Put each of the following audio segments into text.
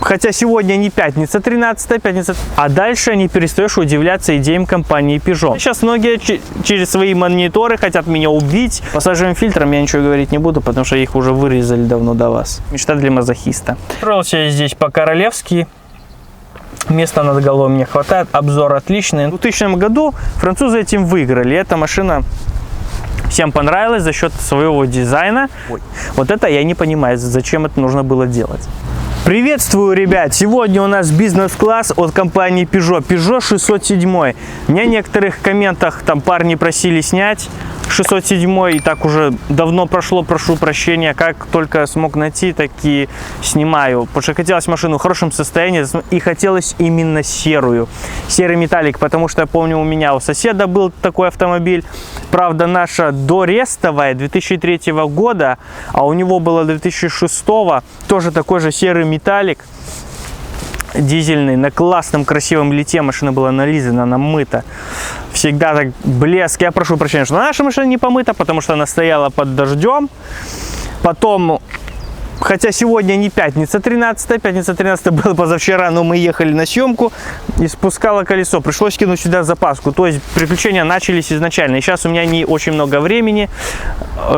Хотя сегодня не пятница 13, пятница, а дальше не перестаешь удивляться идеям компании Peugeot. Сейчас многие через свои мониторы хотят меня убить. По пассажирным фильтрам я ничего говорить не буду, потому что их уже вырезали давно до вас. Мечта для мазохиста. Строился я здесь по-королевски. Места над головой мне хватает, обзор отличный. В 2000 году французы этим выиграли. Эта машина всем понравилась за счет своего дизайна. Вот это я не понимаю, зачем это нужно было делать. Приветствую, ребят! Сегодня у нас бизнес-класс от компании Peugeot. Peugeot 607. Меня в некоторых комментах там парни просили снять 607, и так уже давно прошло, прошу прощения. Как только смог найти, так и снимаю. Потому что хотелось машину в хорошем состоянии, и хотелось именно серую. Серый металлик, потому что я помню, у меня у соседа был такой автомобиль. Правда, наша дорестовая 2003 года, а у него было 2006, тоже такой же серый металлик. Дизельный, на классном красивом лите. Машина была нализана, намыта. Всегда так блеск. Я прошу прощения, что наша машина не помыта, потому что она стояла под дождем. Потом, хотя сегодня не пятница 13, пятница 13 было позавчера, но мы ехали на съемку и спускало колесо. Пришлось кинуть сюда запаску. То есть приключения начались изначально. И сейчас у меня не очень много времени,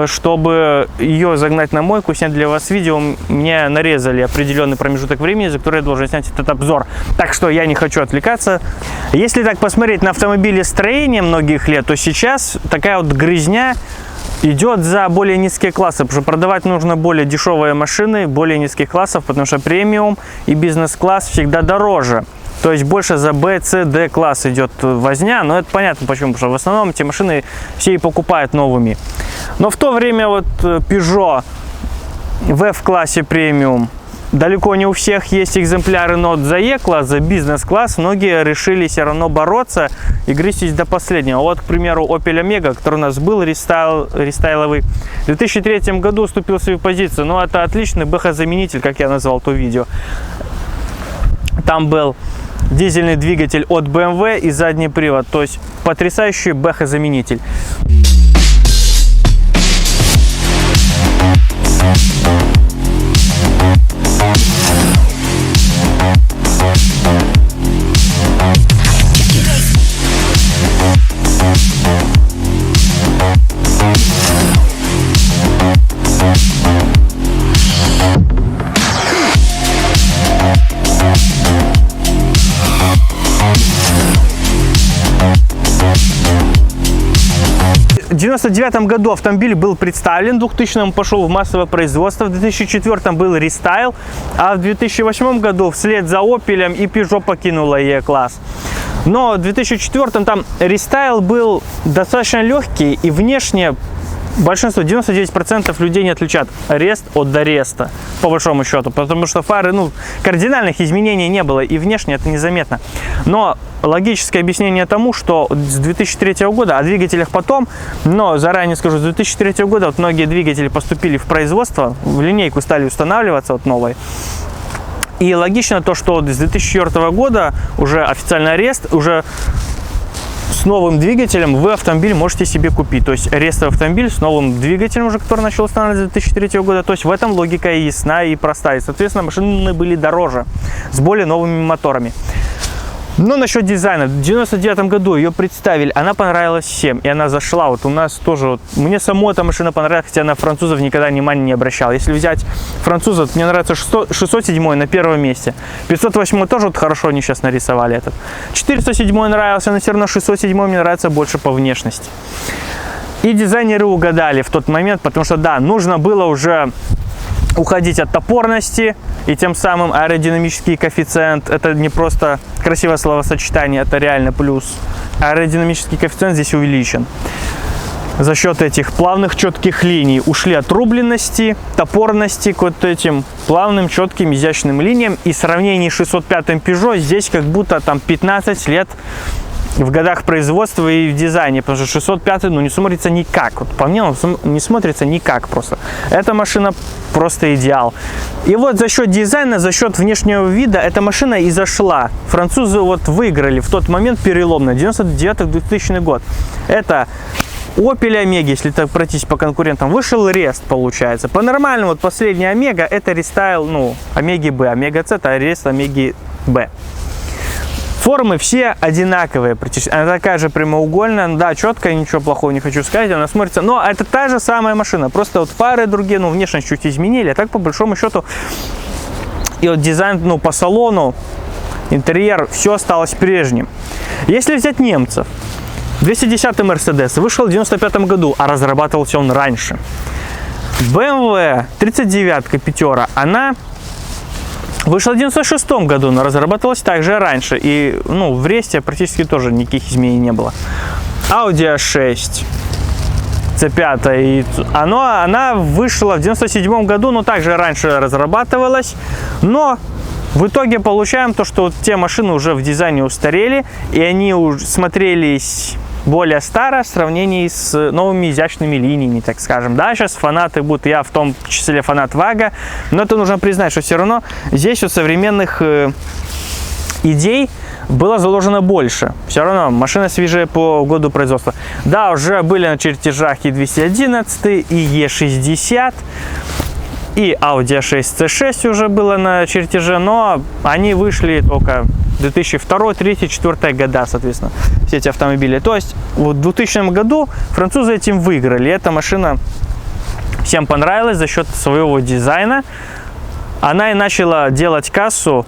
чтобы ее загнать на мойку, снять для вас видео. Мне нарезали определенный промежуток времени, за который я должен снять этот обзор. Так что я не хочу отвлекаться. Если так посмотреть на автомобилестроение многих лет, то сейчас такая вот грязня идет за более низкие классы, потому что продавать нужно более дешевые машины, более низких классов, потому что премиум и бизнес-класс всегда дороже. То есть больше за B, C, D класс идет возня, но это понятно почему, потому что в основном эти машины все и покупают новыми. Но в то время вот Peugeot в F-классе премиум, далеко не у всех есть экземпляры, но за E-класс, за бизнес-класс многие решили все равно бороться и грызть до последнего. Вот, к примеру, Opel Omega, который у нас был рестайловый, в 2003 году уступил свою позицию. Но это отличный БХ-заменитель, как я назвал то видео. Там был дизельный двигатель от BMW и задний привод, то есть потрясающий БХ-заменитель. В 1999 году автомобиль был представлен, в 2000 пошел в массовое производство, в 2004 был рестайл, а в 2008 году вслед за Opel и Peugeot покинула E-класс. Но в 2004 там рестайл был достаточно легкий, и внешне большинство, 99% людей не отличат рест от дореста, по большому счету, потому что фары, кардинальных изменений не было, и внешне это незаметно. Но логическое объяснение тому, что с 2003 года, о двигателях потом, но заранее скажу, с 2003 года вот многие двигатели поступили в производство, в линейку стали устанавливаться вот новой. И логично то, что с 2004 года уже официальный арест, уже с новым двигателем вы автомобиль можете себе купить. То есть рестовый автомобиль с новым двигателем, уже который начал устанавливаться с 2003 года. То есть в этом логика ясна и простая. И, соответственно, машины были дороже, с более новыми моторами. Но насчет дизайна. В 1999 году ее представили, она понравилась всем, и она зашла. Вот у нас тоже, мне самой эта машина понравилась, хотя на французов никогда внимания не обращал. Если взять французов, мне нравится 607 на первом месте. 508 тоже вот хорошо они сейчас нарисовали этот. 407 нравился, но все равно 607 мне нравится больше по внешности. И дизайнеры угадали в тот момент, потому что да, нужно было уже уходить от топорности, и тем самым аэродинамический коэффициент, это не просто красивое словосочетание, это реально плюс. Аэродинамический коэффициент здесь увеличен. За счет этих плавных четких линий ушли от рубленности, топорности к вот этим плавным, четким, изящным линиям. И в сравнении с 605-м Peugeot здесь как будто там 15 лет в годах производства и в дизайне, потому что 605 не смотрится никак. Вот по мне он не смотрится никак просто. Эта машина просто идеал. И вот за счет дизайна, за счет внешнего вида эта машина и зашла. Французы вот выиграли в тот момент переломно, 99-2000 год. Это Opel Omega, если так пройтись по конкурентам, вышел Рест, получается. По-нормальному, вот последний Омега, это рестайл, ну, Омеги Б. Омега С, это Рест Омеги Б. Формы все одинаковые, она такая же прямоугольная, да, четкая, ничего плохого не хочу сказать, она смотрится, но это та же самая машина, просто вот фары другие, ну, внешность чуть изменили, а так, по большому счету, и вот дизайн, ну, по салону, интерьер, все осталось прежним. Если взять немцев, 210-й Mercedes вышел в 95 году, а разрабатывался он раньше. BMW 39-ка пятера, она вышла в 96 году, но разрабатывалась также раньше. И, ну, в Ресте практически тоже никаких изменений не было. Audi A6 C5, она вышла в 97 году, но также раньше разрабатывалась. Но в итоге получаем то, что вот те машины уже в дизайне устарели, и они уже смотрелись более старо в сравнении с новыми изящными линиями, так скажем. Да, сейчас фанаты будут, я в том числе фанат Вага, но это нужно признать, что все равно здесь у современных идей было заложено больше. Все равно машина свежая по году производства. Да, уже были на чертежах и 211, и E60, и Audi A6 C6 уже было на чертеже, но они вышли только 2002, 2003, 2004 года, соответственно, все эти автомобили. То есть в 2000 году французы этим выиграли. Эта машина всем понравилась за счет своего дизайна. Она и начала делать кассу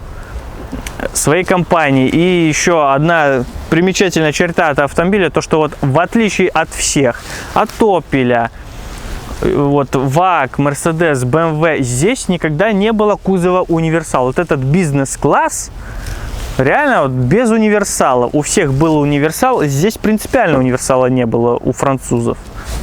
своей компании. И еще одна примечательная черта этого автомобиля, то что вот в отличие от всех, от Opel, вот VAG, Mercedes, BMW, здесь никогда не было кузова универсал. Вот этот бизнес-класс, реально вот без универсала. У всех был универсал, здесь принципиально универсала не было у французов.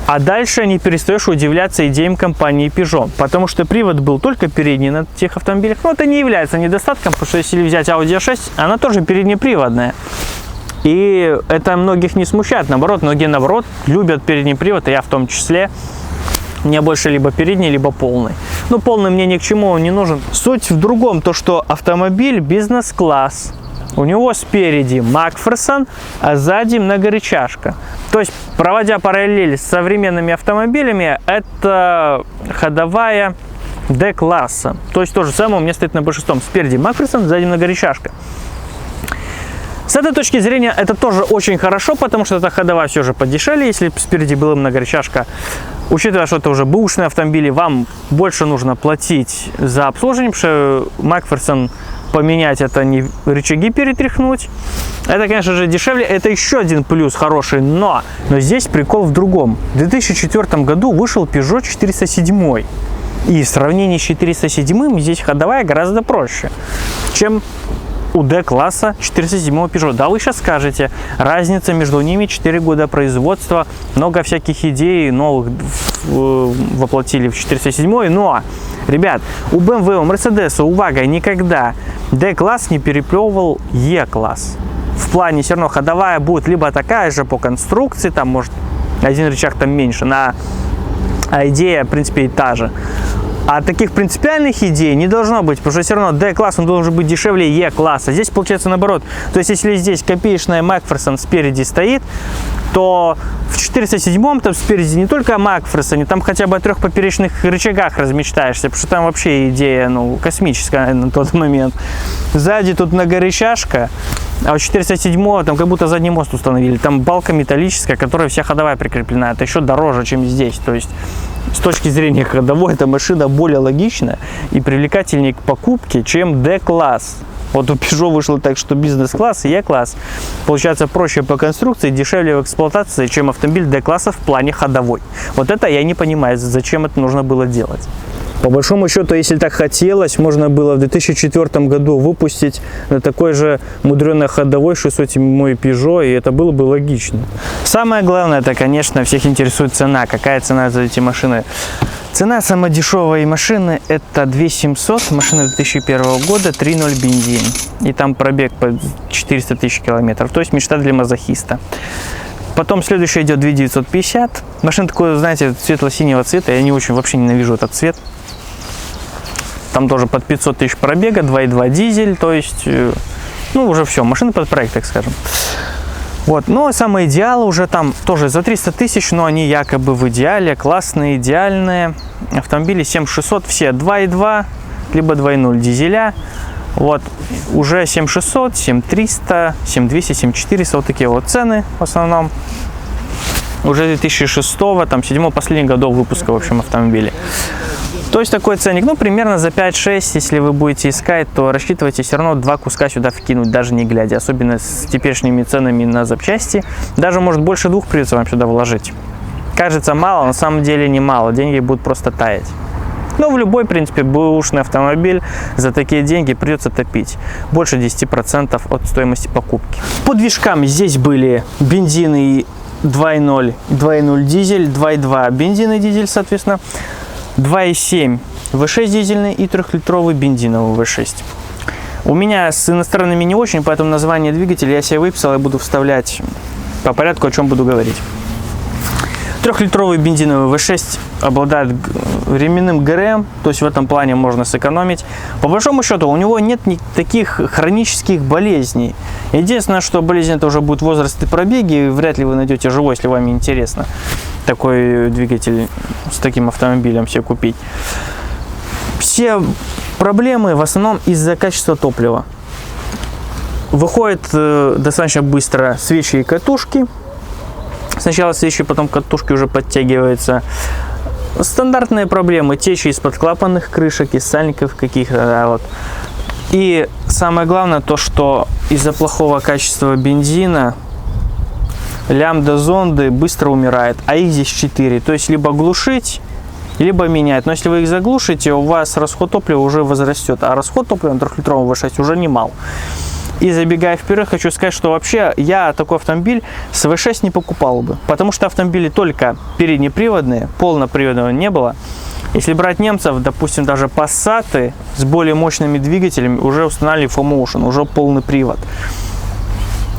А дальше не перестаешь удивляться идеям компании Peugeot, потому что привод был только передний на тех автомобилях. Но это не является недостатком, потому что если взять Audi A6, она тоже переднеприводная. И это многих не смущает, наоборот, многие наоборот любят передний привод, и я в том числе. Мне больше либо передний, либо полный. Ну, полный мне ни к чему он не нужен. Суть в другом, то что автомобиль бизнес-класс. У него спереди Макферсон, а сзади многорычажка. То есть, проводя параллель с современными автомобилями, это ходовая D-класса. То есть, то же самое у меня стоит на большинством. Спереди Макферсон, сзади многорычажка. С этой точки зрения это тоже очень хорошо, потому что эта ходовая все же подешевле, если бы спереди была многорычажка. Учитывая, что это уже бэушные автомобили, вам больше нужно платить за обслуживание, потому что Макферсон поменять это не рычаги перетряхнуть. Это, конечно же, дешевле. Это еще один плюс хороший, но здесь прикол в другом. В 2004 году вышел Peugeot 407. И в сравнении с 407 здесь ходовая гораздо проще, чем у D-класса 407 Peugeot. Да, вы сейчас скажете, разница между ними 4 года производства, много всяких идей новых воплотили в 407, но, ребят, у BMW, у Mercedes, у VAG никогда D-класс не переплевывал E-класс. В плане все равно ходовая будет либо такая же по конструкции, там может один рычаг там меньше, а идея, в принципе, и та же. А таких принципиальных идей не должно быть, потому что все равно D-класс он должен быть дешевле E-класса. Здесь получается наоборот. То есть если здесь копеечная Макферсон спереди стоит, то в 407 там спереди не только Макферсон, там хотя бы о 3 поперечных рычагах размечтаешься, потому что там вообще идея, ну, космическая на тот момент. Сзади тут многорычажка, а у 407 там как будто задний мост установили. Там балка металлическая, которая вся ходовая прикреплена. Это еще дороже, чем здесь. То есть с точки зрения ходовой эта машина более логична и привлекательнее к покупке, чем D-класс. Вот у Peugeot вышло так, что бизнес-класс и E-класс получается проще по конструкции, дешевле в эксплуатации, чем автомобиль D-класса в плане ходовой. Вот это я не понимаю, зачем это нужно было делать. По большому счету, если так хотелось, можно было в 2004 году выпустить на такой же мудреной ходовой 607 Peugeot, и это было бы логично. Самое главное, это, конечно, всех интересует цена. Какая цена за эти машины? Цена самой дешевой машины это 2700, машина 2001 года, 3.0 бензин. И там пробег по 400 тысяч километров, то есть мечта для мазохиста. Потом следующая идет 2950. Машина такой, знаете, светло-синего цвета, я не очень, вообще ненавижу этот цвет. Там тоже под 500 тысяч пробега, 2.2 дизель, то есть, ну, уже все, машина под проект, так скажем. Вот, но самые идеалы уже там тоже за 300 тысяч, но они якобы в идеале, классные, идеальные. Автомобили 7600, все 2.2, либо 2.0 дизеля. Вот, уже 7600, 7300, 7200, 7400, вот такие вот цены в основном. Уже 2006, там, 7 последних годов выпуска, в общем, автомобилей. То есть такой ценник, ну, примерно за 5-6, если вы будете искать, то рассчитывайте все равно 2 куска сюда вкинуть, даже не глядя, особенно с теперешними ценами на запчасти. Даже, может, больше 2 придется вам сюда вложить. Кажется мало, на самом деле не мало, деньги будут просто таять. Но в любой, в принципе, бэушный автомобиль за такие деньги придется топить. Больше 10% от стоимости покупки. По движкам здесь были бензины 2.0, 2.0 дизель, 2.2 бензин и дизель, соответственно, 2.7 V6 дизельный и 3-литровый бензиновый V6. У меня с иностранными не очень, поэтому название двигателя я себе выписал и буду вставлять по порядку, о чем буду говорить. 3-литровый бензиновый V6 обладает ременным ГРМ, то есть в этом плане можно сэкономить. По большому счету у него нет таких хронических болезней. Единственное, что болезнь это уже будет возраст и пробеги, вряд ли вы найдете живой, если вам интересно такой двигатель с таким автомобилем себе купить. Все проблемы в основном из-за качества топлива. Выходит достаточно быстро свечи и катушки. Сначала свечи, потом катушки уже подтягиваются. Стандартные проблемы, течи из-под клапанных крышек, из сальников каких-то. Вот. И самое главное то, что из-за плохого качества бензина лямбда-зонды быстро умирают, а их здесь 4. То есть либо глушить, либо менять. Но если вы их заглушите, у вас расход топлива уже возрастет. А расход топлива на 3-литровом V6 уже немал. И забегая вперед, хочу сказать, что вообще я такой автомобиль с V6 не покупал бы. Потому что автомобили только переднеприводные, полноприводного не было. Если брать немцев, допустим, даже Passat с более мощными двигателями уже устанавливали 4Motion, уже полный привод.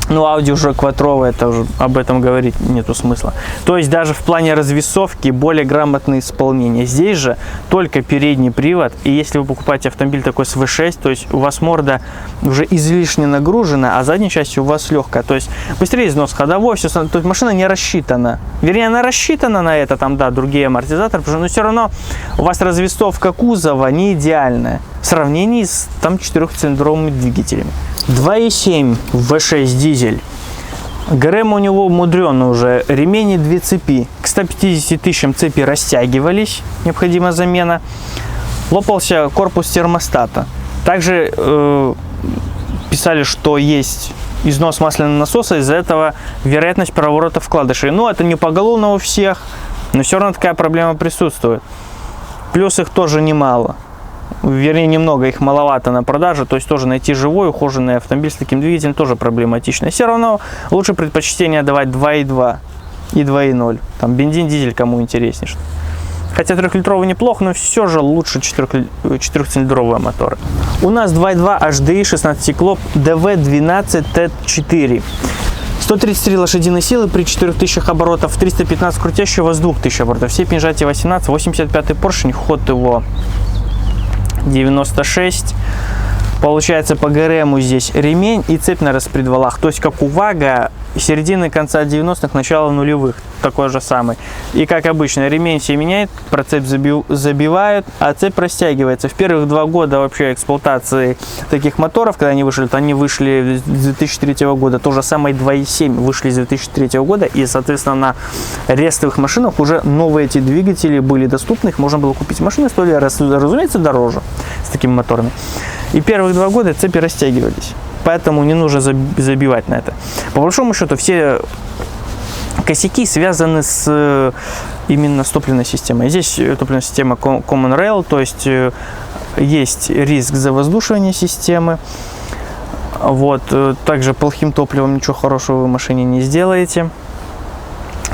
Ну, Audi уже квадровая, это уже об этом говорить нету смысла. То есть даже в плане развесовки более грамотное исполнение. Здесь же только передний привод. И если вы покупаете автомобиль такой с V6, то есть у вас морда уже излишне нагружена, а задняя часть у вас легкая. То есть быстрее износ ходовой, все, то есть машина не рассчитана. Вернее, она рассчитана на это, там, да, другие амортизаторы, но все равно у вас развесовка кузова не идеальная в сравнении с там 4-цилиндровыми двигателями. 2.7 V6 дизель. ГРМ у него мудрёный уже. Ремени 2 цепи. К 150 тысячам цепи растягивались. Необходима замена. Лопался корпус термостата. Также писали, что есть износ масляного насоса. Из-за этого вероятность проворота вкладышей. Но это не поголовно у всех. Но все равно такая проблема присутствует. Плюс их тоже немало. Вернее, немного, их маловато на продаже, то есть тоже найти живой, ухоженный автомобиль с таким двигателем тоже проблематично. Все равно лучше предпочтение давать 2.2 и 2.0. Там бензин, дизель, кому интереснее. Хотя 3-литровый неплохо, но все же лучше 4-цилиндровые моторы. У нас 2.2 HDI 16 клоп DV12 T4. 133 лошадиные силы при 4000 оборотов, 315 крутящего с 2000 оборотов. Степень сжатия 18, 85 поршень, ход его 96. Получается по ГРМу здесь ремень и цепь на распредвалах. То есть как у ВАГа середины конца 90-х, начала нулевых. Такой же самый. И как обычно, ремень все меняет, процепь забивают, а цепь растягивается. В первых 2 года вообще эксплуатации таких моторов, когда они вышли с 2003 года. То же самое 2.7 вышли с 2003 года. И, соответственно, на рестовых машинах уже новые эти двигатели были доступны. Их можно было купить. Машины стоили, разумеется, дороже с такими моторами. И первых 2 года цепи растягивались. Поэтому не нужно забивать на это. По большому счету, все косяки связаны именно с топливной системой. Здесь топливная система Common Rail, то есть есть риск завоздушивания системы. Вот. Также плохим топливом ничего хорошего вы в машине не сделаете.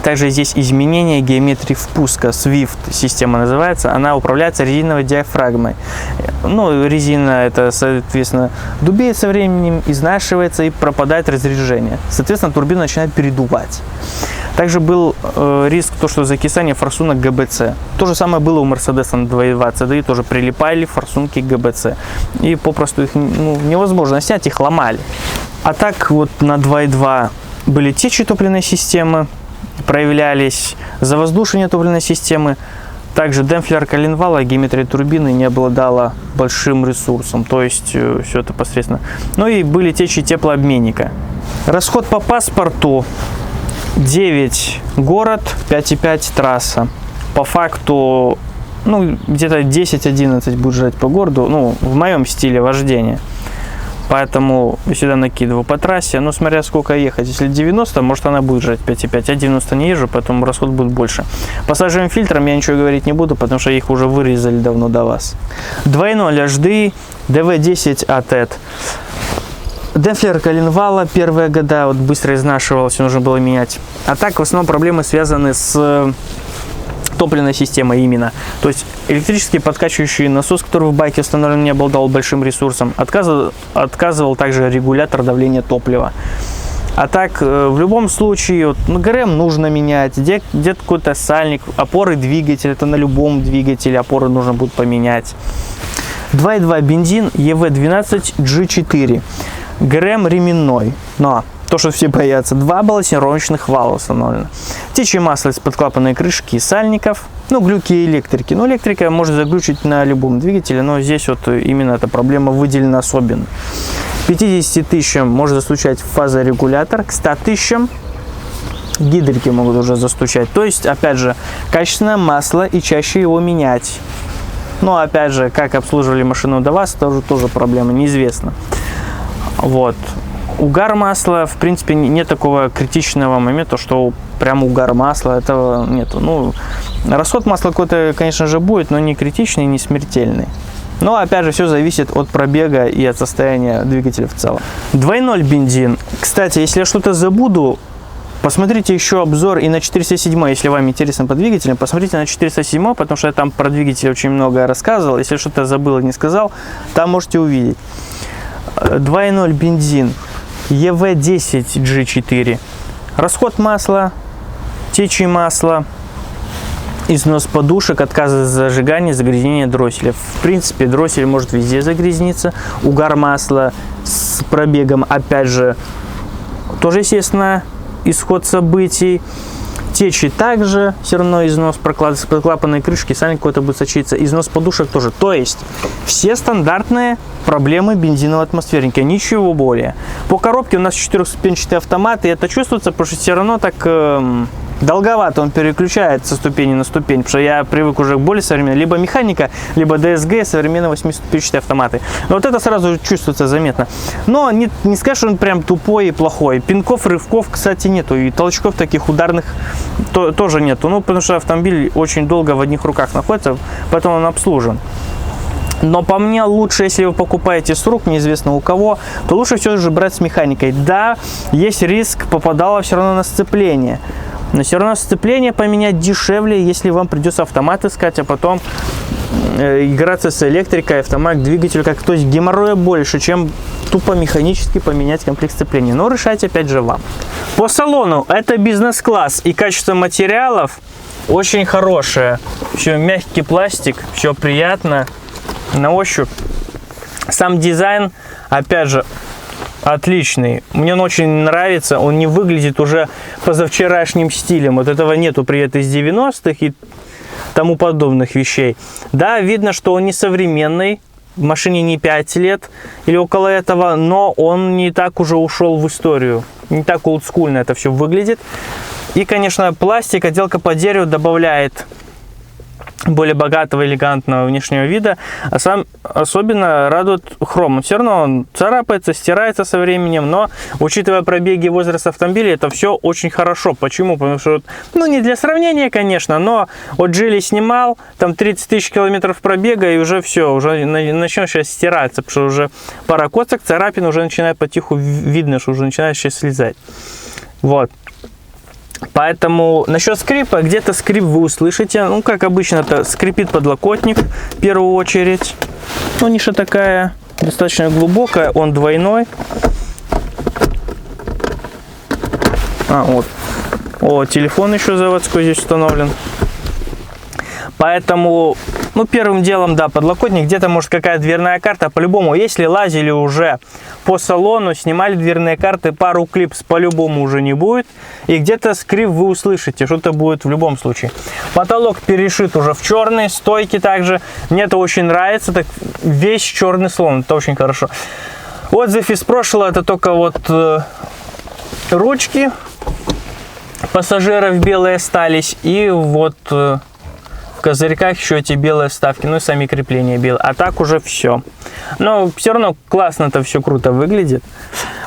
Также здесь изменение геометрии впуска, Swift система называется, она управляется резиновой диафрагмой. Ну, резина это, соответственно, дубеет со временем, изнашивается и пропадает разрежение. Соответственно, турбина начинает передувать. Также был риск, что закисание форсунок ГБЦ. То же самое было у Mercedes на 2.2 CDI, тоже прилипали форсунки ГБЦ. И попросту их невозможно снять, их ломали. А так вот на 2.2 были течи топливной системы, проявлялись завоздушение топливной системы. Также демпфер коленвала, геометрия турбины не обладала большим ресурсом, то есть все это посредственно. Ну и были течи теплообменника. Расход по паспорту 9 город, 5,5 трасса. По факту, ну, где-то 10-11 будет жрать по городу, ну, в моем стиле вождения. Поэтому я сюда накидываю по трассе, ну, смотря сколько ехать. Если 90, может, она будет жрать 5,5. Я 90 не езжу, поэтому расход будет больше. По сажевым фильтрам я ничего говорить не буду, потому что их уже вырезали давно до вас. 2.0 HD, DV10 ATET. Демпфер коленвала первые года вот быстро изнашивался, нужно было менять. А так, в основном проблемы связаны с топливной системой именно. То есть электрический подкачивающий насос, который в байке установлен, не обладал большим ресурсом. Отказывал также регулятор давления топлива. А так, в любом случае, вот, ГРМ нужно менять, где-то какой-то сальник, опоры двигателя, это на любом двигателе опоры нужно будет поменять. 2.2 бензин EV12 G4. ГРМ ременной, но то, что все боятся, 2 балансировочных вала установлено. Течи масла из-под клапанной крышки и сальников. Ну, глюки и электрики. Ну, электрика может заглючить на любом двигателе, но здесь вот именно эта проблема выделена особенно. 50 тысячам может застучать фазорегулятор, к 100 тысячам гидрики могут уже застучать. То есть, опять же, качественное масло и чаще его менять. Но, опять же, как обслуживали машину до вас, тоже проблема неизвестна. Вот. Угар масла, в принципе, нет такого критичного момента, что прям угар масла, этого нету. Ну, расход масла какой-то, конечно же, будет, но не критичный, не смертельный. Но, опять же, все зависит от пробега и от состояния двигателя в целом. 2.0 бензин. Кстати, если я что-то забуду, посмотрите еще обзор и на 407, если вам интересно по двигателям, посмотрите на 407, потому что я там про двигатель очень много рассказывал. Если что-то забыл и не сказал, там можете увидеть. 2.0 бензин. EV10 G4. Расход масла, течи масла, износ подушек, отказ от зажигания, загрязнение дросселя. В принципе, дроссель может везде загрязниться. Угар масла с пробегом, опять же, тоже, естественно, исход событий. Течи также, все равно износ клапанной крышки, сальник какой-то будет сочиться, износ подушек тоже. То есть, все стандартные проблемы бензинового атмосферника, ничего более. По коробке у нас 4-ступенчатый автомат, и это чувствуется, потому что все равно так долговато он переключается со ступени на ступень, потому что я привык уже к более современной, либо механика, либо DSG, современные 8-ступенчатые автоматы. Но вот это сразу чувствуется заметно. Но не скажешь, что он прям тупой и плохой. Пинков, рывков, кстати, нету, и толчков таких ударных тоже нету. Ну, потому что автомобиль очень долго в одних руках находится, поэтому он обслужен. Но по мне лучше, если вы покупаете с рук, неизвестно у кого, то лучше все же брать с механикой. Да, есть риск, попадало все равно на сцепление. Но все равно сцепление поменять дешевле, если вам придется автомат искать, а потом играться с электрикой, автомат, двигатель, как, то есть геморроя больше, чем тупо механически поменять комплект сцепления. Но решать опять же вам. По салону это бизнес-класс, и качество материалов очень хорошее. Все мягкий пластик, все приятно на ощупь. Сам дизайн, опять же, отличный. Мне он очень нравится. Он не выглядит уже позавчерашним стилем. Вот этого нету, привет, из 90-х и тому подобных вещей. Да, видно, что он не современный. В машине не 5 лет или около этого, но он не так уже ушел в историю. Не так олдскульно это все выглядит. И, конечно, пластик, отделка по дереву добавляет более богатого, элегантного внешнего вида, а сам особенно радует хром. Все равно он царапается, стирается со временем, но, учитывая пробеги и возраст автомобиля, это все очень хорошо. Почему? Потому что, ну, не для сравнения, конечно, но вот Джили снимал, там 30 тысяч километров пробега, и уже все, уже начнет сейчас стираться, потому что уже пара косок, царапин уже начинает потиху, видно, что уже начинает сейчас слезать. Вот. Поэтому насчет скрипа, где-то скрип вы услышите. Ну, как обычно, это скрипит подлокотник в первую очередь. Ну, ниша такая достаточно глубокая, он двойной. Вот. О, телефон еще заводской здесь установлен. Поэтому, Ну, первым делом, да, подлокотник, где-то может какая дверная карта, по-любому, если лазили уже по салону, снимали дверные карты, пару клипс по-любому уже не будет, и где-то скрип вы услышите, что-то будет в любом случае. Потолок перешит уже в черный, стойки также, мне это очень нравится, так весь черный салон, это очень хорошо. Отзыв из прошлого, это только вот ручки пассажиров белые остались, и вот в козырьках еще эти белые вставки, ну и сами крепления белые. А так уже все. Но все равно классно это все круто выглядит.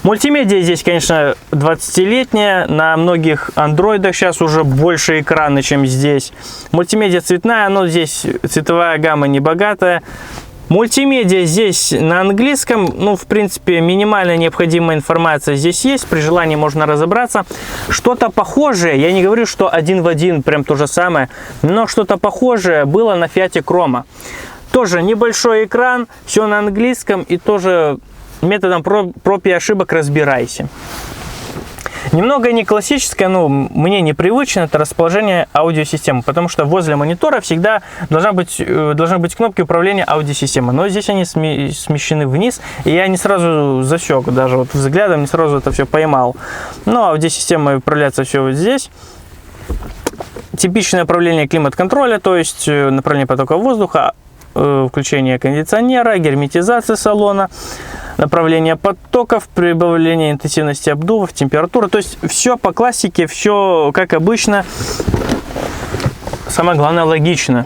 Мультимедиа здесь, конечно, 20-летняя. На многих андроидах сейчас уже больше экрана, чем здесь. Мультимедиа цветная, но здесь цветовая гамма не богатая. Мультимедиа здесь на английском, ну, в принципе, минимально необходимая информация здесь есть, при желании можно разобраться. Что-то похожее, я не говорю, что один в один, прям то же самое, но что-то похожее было на Fiat Croma. Тоже небольшой экран, все на английском и тоже методом проб и ошибок разбирайся. Немного не классическое, но мне непривычно, это расположение аудиосистемы, потому что возле монитора всегда должны быть кнопки управления аудиосистемой, но здесь они смещены вниз, и я не сразу засек, даже вот взглядом не сразу это все поймал. Но аудиосистема управляется все вот здесь. Типичное управление климат-контроля, то есть направление потока воздуха, включение кондиционера, герметизация салона, направление потоков, прибавление интенсивности обдувов, температура. То есть все по классике, все как обычно. Самое главное, логично.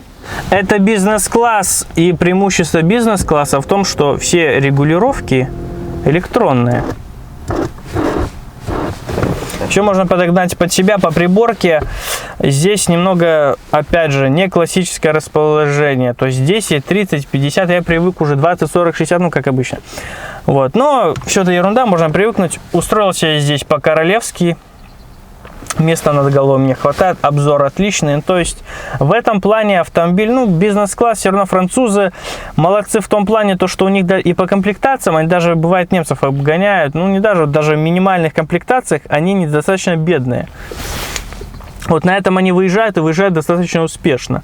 Это бизнес-класс, и преимущество бизнес-класса в том, что все регулировки электронные. Все можно подогнать под себя по приборке. Здесь немного, опять же, не классическое расположение. То есть 10, 30, 50, я привык уже 20, 40, 60, ну как обычно. Вот. Но все это ерунда, можно привыкнуть. Устроился я здесь по-королевски. Места над головой мне хватает, обзор отличный. То есть в этом плане автомобиль, ну, бизнес-класс, все равно французы молодцы в том плане, то, что у них и по комплектациям, они даже, бывает, немцев обгоняют, ну, не даже в минимальных комплектациях, они недостаточно бедные. Вот на этом они выезжают и выезжают достаточно успешно.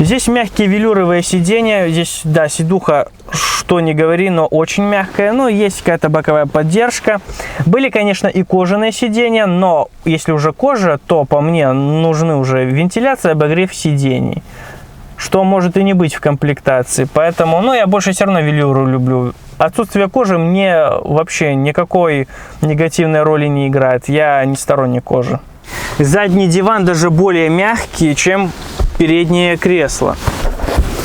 Здесь мягкие велюровые сиденья, здесь, да, сидуха, что не говори, но очень мягкая, но есть какая-то боковая поддержка. Были, конечно, и кожаные сиденья, но если уже кожа, то по мне нужны уже вентиляция, обогрев сидений, что может и не быть в комплектации, поэтому, ну, я больше все равно велюру люблю. Отсутствие кожи мне вообще никакой негативной роли не играет, я не сторонник кожи. Задний диван даже более мягкий, чем переднее кресло.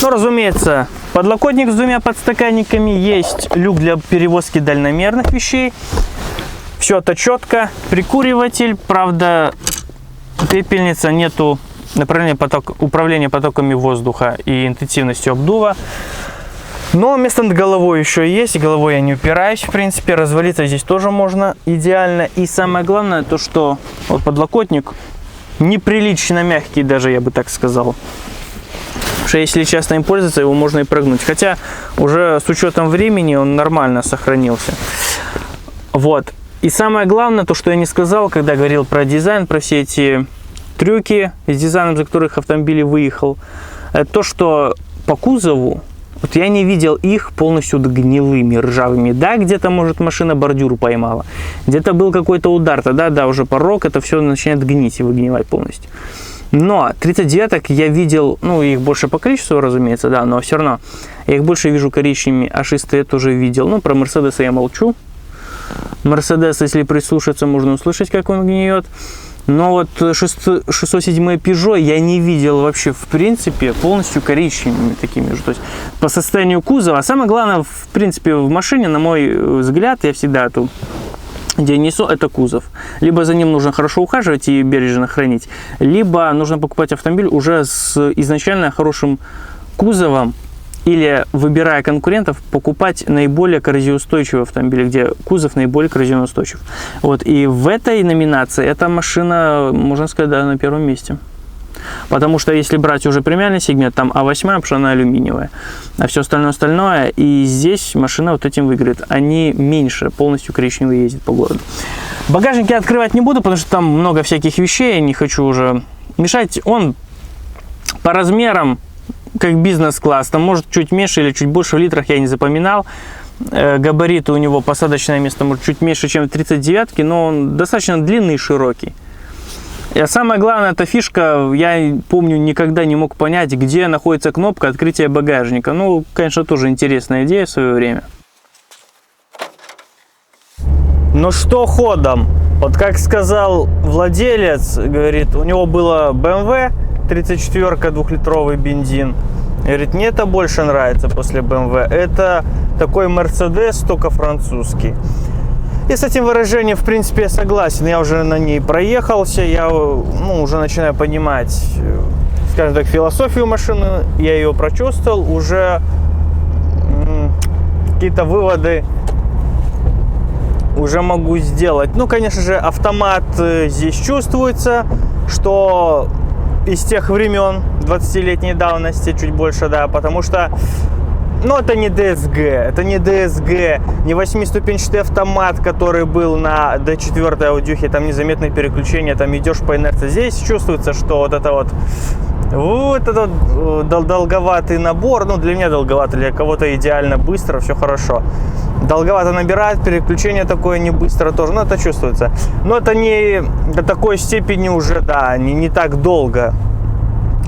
Ну, разумеется, подлокотник с двумя подстаканниками, есть люк для перевозки дальномерных вещей. Все это четко. Прикуриватель, правда, пепельница, нету управления потоками воздуха и интенсивностью обдува. Но место над головой еще есть, и головой я не упираюсь, в принципе, развалиться здесь тоже можно идеально. И самое главное, то что вот подлокотник неприлично мягкий, даже я бы так сказал. Потому что если часто им пользоваться, его можно и прогнуть. Хотя уже с учетом времени он нормально сохранился. Вот. И самое главное, то что я не сказал, когда говорил про дизайн, про все эти трюки с дизайном, за которых автомобиль выехал, это то, что по кузову, вот я не видел их полностью гнилыми, ржавыми. Да, где-то, может, машина бордюр поймала. Где-то был какой-то удар. Тогда, да, уже порог, это все начинает гнить и выгнивать полностью. Но 39-ок я видел, ну, их больше по количеству, разумеется, да, но все равно. Я их больше вижу коричневыми, а 6 я тоже видел. Ну, про Мерседеса я молчу. Мерседес, если прислушаться, можно услышать, как он гниет. Но вот 607 Peugeot я не видел вообще, в принципе, полностью коричневыми такими же. То есть по состоянию кузова. А самое главное, в принципе, в машине, на мой взгляд, я всегда эту идею несу, это кузов. Либо за ним нужно хорошо ухаживать и бережно хранить, либо нужно покупать автомобиль уже с изначально хорошим кузовом, или, выбирая конкурентов, покупать наиболее коррозиоустойчивые автомобили, где кузов наиболее коррозиоустойчив. Вот. И в этой номинации эта машина, можно сказать, да, на первом месте. Потому что если брать уже премиальный сегмент, там А8, потому что она алюминиевая, а все остальное, и здесь машина вот этим выиграет. Они меньше, полностью коричневые ездят по городу. Багажник я открывать не буду, потому что там много всяких вещей, я не хочу уже мешать. Он по размерам как бизнес-класс. Там может чуть меньше или чуть больше в литрах, я не запоминал. Габариты у него, посадочное место может чуть меньше, чем в 39-ке, но он достаточно длинный и широкий. И самое главное, эта фишка, я помню, никогда не мог понять, где находится кнопка открытия багажника. Ну, конечно, тоже интересная идея в свое время. Но что ходом? Вот как сказал владелец, говорит, у него было BMW 34-ка, 2-литровый бензин. Говорит, мне это больше нравится после BMW. Это такой Mercedes, только французский. И с этим выражением, в принципе, я согласен. Я уже на ней проехался, я уже начинаю понимать, скажем так, философию машины. Я ее прочувствовал, уже какие-то выводы уже могу сделать. Ну, конечно же, автомат здесь чувствуется, что из тех времен 20-летней давности, чуть больше, да, потому что, ну, это не DSG, не 8-ступенчатый автомат, который был на D4 аудюхе, там незаметное переключение, там идешь по инерции. Здесь чувствуется, что вот этот долговатый набор, ну, для меня долговато, для кого-то идеально быстро, все хорошо. Долговато набирает, переключение такое не быстро тоже, но это чувствуется. Но это не до такой степени уже, да, не так долго.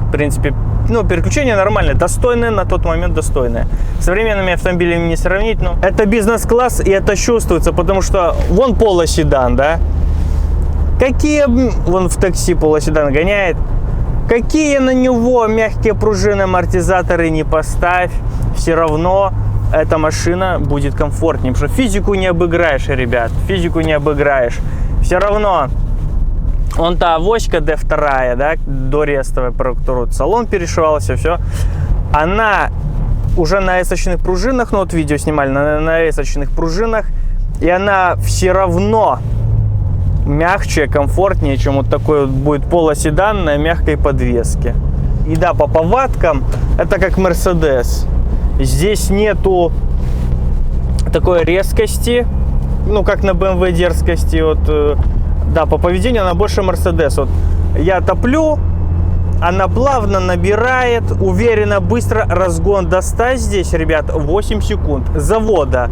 В принципе, ну, переключение нормальное, достойное, на тот момент достойное. С современными автомобилями не сравнить, но это бизнес-класс, и это чувствуется, потому что вон полоседан, да? Какие, вон в такси полоседан гоняет, какие на него мягкие пружины, амортизаторы не поставь, все равно эта машина будет комфортнее, потому что физику не обыграешь, ребят, физику не обыграешь. Все равно, вон та авоська D2, да, дорестовая, про которую салон перешивался, все, она уже на эсочных пружинах, ну вот видео снимали на эсочных пружинах, и она все равно мягче, комфортнее, чем вот такой вот будет полоседан на мягкой подвеске. И да, по повадкам это как Mercedes. Здесь нету такой резкости, ну как на BMW дерзкости. Вот, да, по поведению она больше Mercedes. Вот я топлю, она плавно набирает, уверенно, быстро. Разгон до 100 здесь, ребят, 8 секунд завода.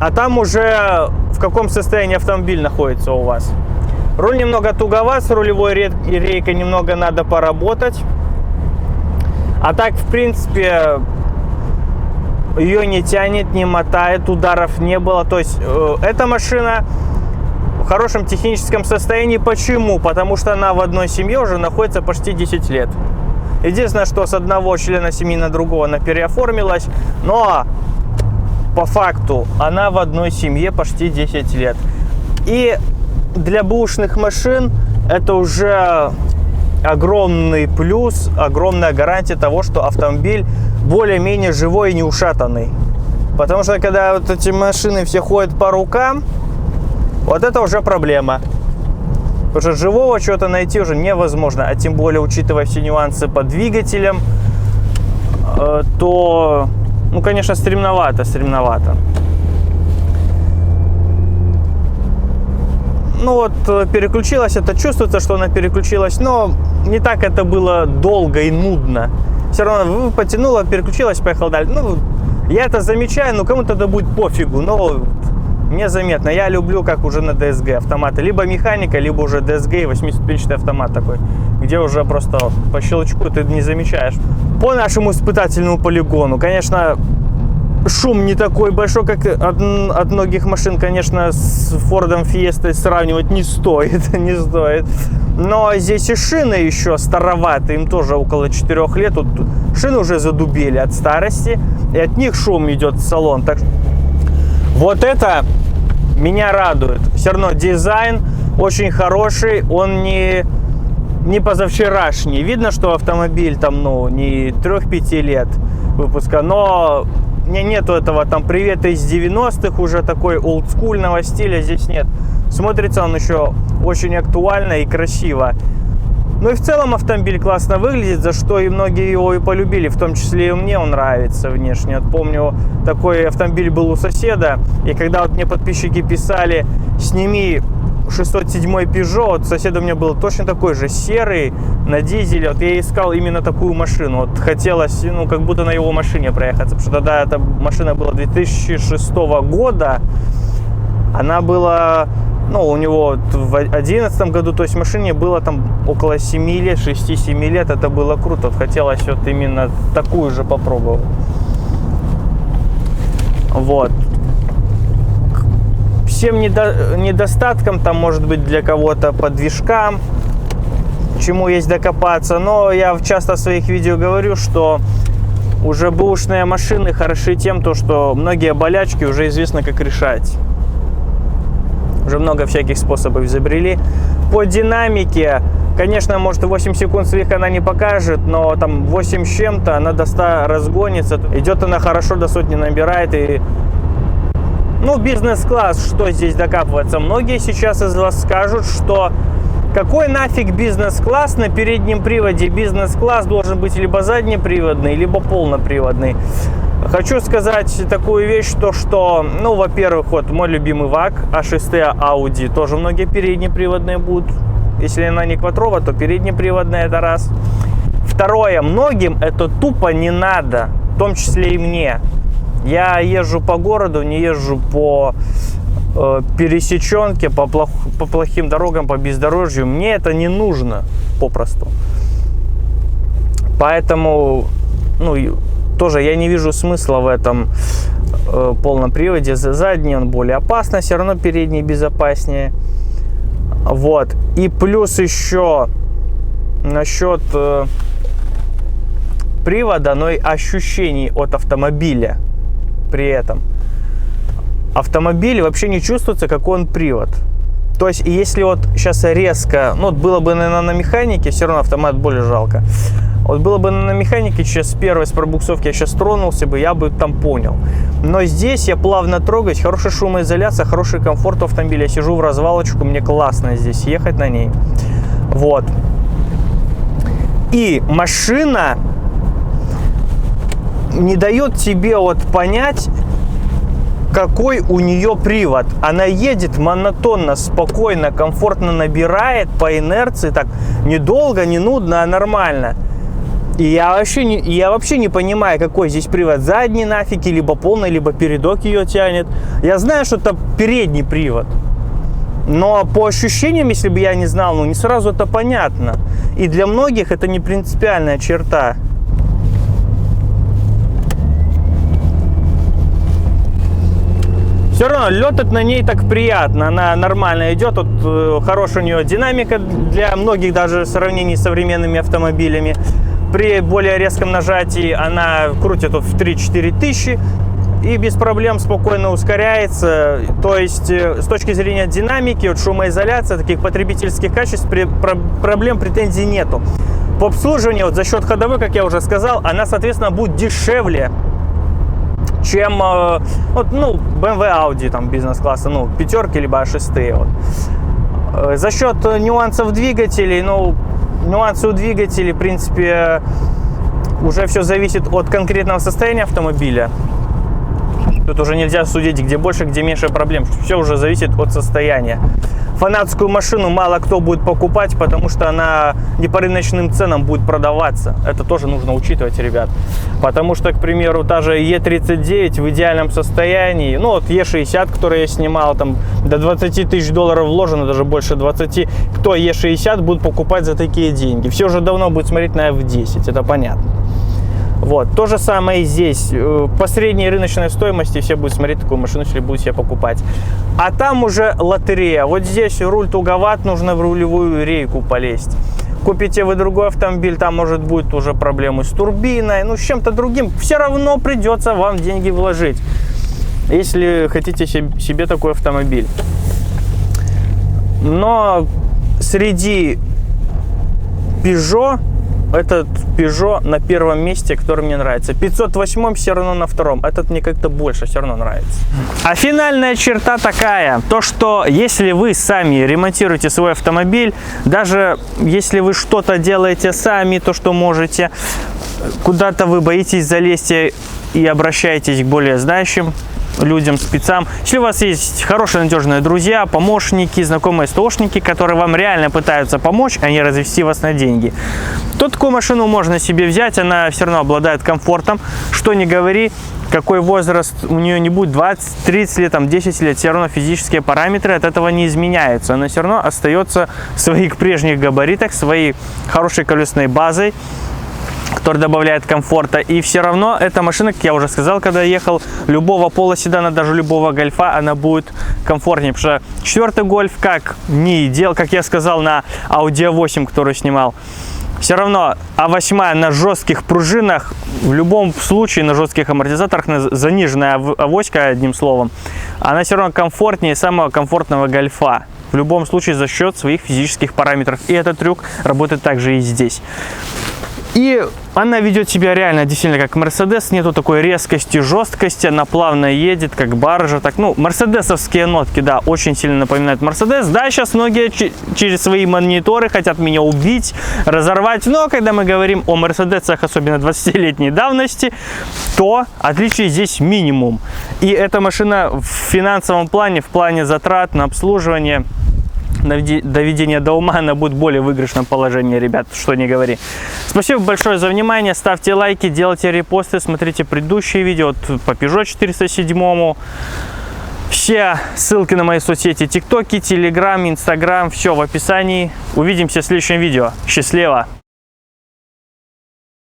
А там уже в каком состоянии автомобиль находится у вас. Руль немного туговат, с рулевой рейкой немного надо поработать. А так, в принципе, ее не тянет, не мотает, ударов не было. То есть эта машина в хорошем техническом состоянии. Почему? Потому что она в одной семье уже находится почти 10 лет. Единственное, что с одного члена семьи на другого она переоформилась, но по факту она в одной семье почти 10 лет. И для бэушных машин это уже огромный плюс, огромная гарантия того, что автомобиль более-менее живой и не ушатанный. Потому что когда вот эти машины все ходят по рукам, вот это уже проблема. Потому что живого чего-то найти уже невозможно. А тем более, учитывая все нюансы по двигателям, то, ну, конечно, стремновато. Ну вот, переключилась, это чувствуется, что она переключилась, но не так это было долго и нудно. Все равно потянула, переключилась, поехала дальше. Ну, я это замечаю, но кому-то это будет пофигу, но мне заметно. Я люблю, как уже на DSG автоматы, либо механика, либо уже DSG, 8-ступенчатый автомат такой, где уже просто по щелчку ты не замечаешь. По нашему испытательному полигону, конечно, шум не такой большой, как от многих машин, конечно, с Ford'ом Fiesta сравнивать не стоит. Но здесь и шины еще староватые, им тоже около 4 лет. Тут шины уже задубели от старости, и от них шум идет в салон. Так вот это меня радует. Все равно дизайн очень хороший, он не позавчерашний. Видно, что автомобиль там, ну, не 3-5 лет выпуска, но нету этого там привета из 90-х, уже такой олдскульного стиля здесь нет. Смотрится он еще очень актуально и красиво. Ну и в целом автомобиль классно выглядит, за что и многие его и полюбили, в том числе и мне он нравится внешне. Вот помню, такой автомобиль был у соседа, и когда вот мне подписчики писали: сними 607 Peugeot, вот сосед у меня был точно такой же, серый, на дизеле. Вот я искал именно такую машину. Вот хотелось, ну, как будто на его машине проехаться, потому что тогда эта машина была 2006 года. Она была, ну, у него в 2011 году, то есть машине было там около 7 лет, 6-7 лет. Это было круто. Вот хотелось вот именно такую же попробовать. Вот. Всем недостаткам, там может быть для кого-то по движкам, чему есть докопаться, но я часто в своих видео говорю, что уже бэушные машины хороши тем, что многие болячки уже известно как решать. Уже много всяких способов изобрели. По динамике, конечно, может 8 секунд слегка она не покажет, но там 8 с чем-то, она до 100 разгонится. Идет она хорошо, до сотни набирает. И ну, бизнес-класс, что здесь докапываться? Многие сейчас из вас скажут, что какой нафиг бизнес-класс на переднем приводе? Бизнес-класс должен быть либо заднеприводный, либо полноприводный. Хочу сказать такую вещь, что, ну, во-первых, вот мой любимый ВАГ, А6 Audi, тоже многие переднеприводные будут. Если она не квадрова, то переднеприводная, это раз. Второе, многим это тупо не надо, в том числе и мне. Я езжу по городу, не езжу по пересеченке, по плохим дорогам, по бездорожью. Мне это не нужно попросту. Поэтому, ну, тоже я не вижу смысла в этом полном приводе. Задний он более опасный, все равно передний безопаснее. Вот. И плюс еще насчет привода, но и ощущений от автомобиля. При этом автомобиль вообще не чувствуется, какой он привод. То есть, если вот сейчас резко, ну, было бы, наверное, на механике, все равно автомат более жалко. Вот было бы на механике, сейчас первой с пробуксовки я сейчас тронулся бы, я бы там понял. Но здесь я плавно трогаюсь, хорошая шумоизоляция, хороший комфорт в автомобиле. Я сижу в развалочку, мне классно здесь ехать на ней. Вот. И машина не дает тебе вот понять, какой у нее привод. Она едет монотонно, спокойно, комфортно набирает по инерции, так недолго, не нудно, а нормально. И я вообще не понимаю, какой здесь привод. Задний нафиг, либо полный, либо передок ее тянет. Я знаю, что это передний привод. Но по ощущениям, если бы я не знал, ну не сразу это понятно. И для многих это не принципиальная черта. Все равно летать на ней так приятно, она нормально идет, вот, хорошая у нее динамика для многих даже в сравнении с современными автомобилями. При более резком нажатии она крутит вот в 3-4 тысячи и без проблем спокойно ускоряется. То есть с точки зрения динамики, вот, шумоизоляции, таких потребительских качеств проблем, претензий нету. По обслуживанию вот, за счет ходовой, как я уже сказал, она соответственно будет дешевле, чем вот, ну, BMW, Audi, там, бизнес-класса, ну, пятерки, либо А6. Вот. За счет нюансов двигателей, ну, нюансы у двигателей, в принципе, уже все зависит от конкретного состояния автомобиля. Тут уже нельзя судить, где больше, где меньше проблем. Все уже зависит от состояния. Фанатскую машину мало кто будет покупать, потому что она не по рыночным ценам будет продаваться. Это тоже нужно учитывать, ребят. Потому что, к примеру, та же Е39 в идеальном состоянии, ну вот Е60, который я снимал, там до 20 тысяч долларов вложено, даже больше 20. Кто Е60 будет покупать за такие деньги? Все уже давно будет смотреть на F10, это понятно. Вот, то же самое и здесь. По средней рыночной стоимости все будут смотреть такую машину, если будут себе покупать. А там уже лотерея. Вот здесь руль туговат, нужно в рулевую рейку полезть. Купите вы другой автомобиль, там может быть уже проблемы с турбиной, ну с чем-то другим. Все равно придется вам деньги вложить, если хотите себе такой автомобиль. Но среди Peugeot, этот Peugeot на первом месте, который мне нравится. 508 все равно на втором. Этот мне как-то больше все равно нравится. А финальная черта такая. То, что если вы сами ремонтируете свой автомобиль, даже если вы что-то делаете сами, то, что можете, куда-то вы боитесь залезть и обращайтесь к более знающим людям, спецам. Если у вас есть хорошие, надежные друзья, помощники, знакомые СТОшники, которые вам реально пытаются помочь, а не развести вас на деньги, то такую машину можно себе взять, она все равно обладает комфортом. Что ни говори, какой возраст у нее не будет, 20, 30 лет, там, 10 лет, все равно физические параметры от этого не изменяются. Она все равно остается в своих прежних габаритах, своей хорошей колесной базой, который добавляет комфорта. И все равно эта машина, как я уже сказал, когда ехал, любого пола седана, даже любого гольфа, она будет комфортнее. Потому что четвертый гольф, как не делал, как я сказал на Audi A8, которую снимал, все равно А8 на жестких пружинах, в любом случае на жестких амортизаторах, заниженная авоська, одним словом, она все равно комфортнее самого комфортного гольфа. В любом случае за счет своих физических параметров. И этот трюк работает также и здесь. И она ведет себя реально действительно как Мерседес, нету такой резкости, жесткости, она плавно едет, как баржа, так, ну, мерседесовские нотки, да, очень сильно напоминают Мерседес. Да, сейчас многие через свои мониторы хотят меня убить, разорвать, но когда мы говорим о Мерседесах, особенно 20-летней давности, то отличий здесь минимум. И эта машина в финансовом плане, в плане затрат на обслуживание, доведение до ума, она будет в более выигрышном положении, ребят, что не говори. Спасибо большое за внимание, ставьте лайки, делайте репосты, смотрите предыдущие видео по Peugeot 407. Все ссылки на мои соцсети, ТикТоки, Телеграм, Инстаграм, все в описании. Увидимся в следующем видео. Счастливо!